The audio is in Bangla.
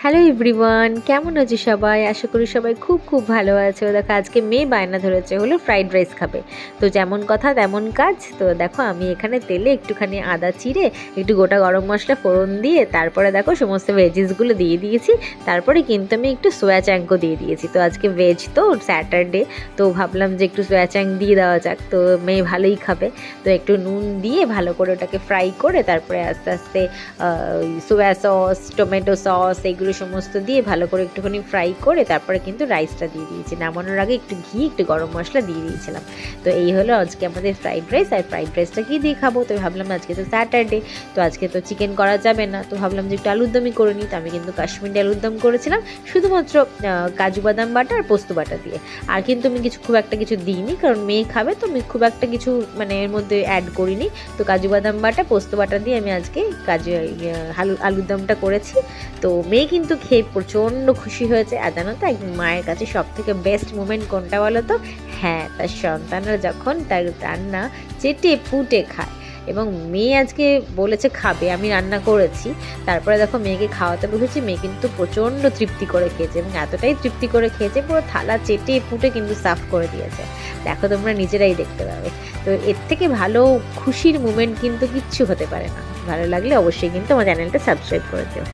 হ্যালো এভরিওয়ান, কেমন আছো সবাই? আশা করি সবাই খুব খুব ভালো আছো। দেখো আজকে মেয়ে বায়না ধরেছে হলো ফ্রাইড রাইস খাবে। তো যেমন কথা তেমন কাজ। তো দেখো আমি এখানে তেলে একটুখানি আদা চিড়ে একটু গোটা গরম মশলা ফোড়ন দিয়ে তারপরে দেখো সমস্ত ভেজিসগুলো দিয়ে দিয়েছি। তারপরে কিন্তু আমি একটু সোয়া চাংকও দিয়ে দিয়েছি। তো আজকে ভেজ তো স্যাটারডে, তো ভাবলাম যে একটু সোয়া চাং দিয়ে দেওয়া যাক, তো মেয়ে ভালোই খাবে। তো একটু নুন দিয়ে ভালো করে ওটাকে ফ্রাই করে তারপরে আস্তে আস্তে সোয়া সস, টমেটো সস এগুলো সমস্ত দিয়ে ভালো করে একটুখানি ফ্রাই করে তারপরে কিন্তু রাইসটা দিয়ে দিয়েছি। নামানোর আগে একটু ঘি একটু গরম মশলা দিয়ে দিয়েছিলাম। তো এই হলো আজকে আমাদের ফ্রাইড রাইস। আর ফ্রাইড রাইসটা কী দিয়ে খাবো? তো ভাবলাম আজকে তো স্যাটারডে, তো আজকে তো চিকেন করা যাবে না, তো ভাবলাম যে একটু আলুর দমই করে নিই। তো আমি কিন্তু কাশ্মীরি আলুর দম করেছিলাম শুধুমাত্র কাজু বাদাম বাটা আর পোস্ত বাটা দিয়ে। আর কিন্তু আমি খুব একটা কিছু দিইনি, কারণ মেয়ে খাবে, তো আমি খুব একটা কিছু মানে এর মধ্যে অ্যাড করিনি। তো কাজু বাদাম বাটা পোস্ত বাটা দিয়ে আমি আজকে আলুর দমটা করেছি। তো মেয়ে কিন্তু খেয়ে প্রচণ্ড খুশি হয়েছে। আর জানো তো একদিন মায়ের কাছে সব থেকে বেস্ট মোমেন্ট কোনটা বলো তো? হ্যাঁ, তার সন্তানরা যখন তার রান্না চেটে পুটে খায়। এবং মেয়ে আজকে বলেছে খাবে, আমি রান্না করেছি। তারপরে দেখো মেয়েকে খাওয়াতে বসেছি, মেয়ে কিন্তু প্রচণ্ড তৃপ্তি করে খেয়েছে এবং এতটাই তৃপ্তি করে খেয়েছে পুরো থালা চেটে পুটে কিন্তু সাফ করে দিয়েছে। দেখো তোমরা নিজেরাই দেখতে পাবে। তো এর থেকে ভালো খুশির মোমেন্ট কিন্তু কিচ্ছু হতে পারে না। ভালো লাগলে অবশ্যই কিন্তু আমার চ্যানেলটা সাবস্ক্রাইব করে দিও।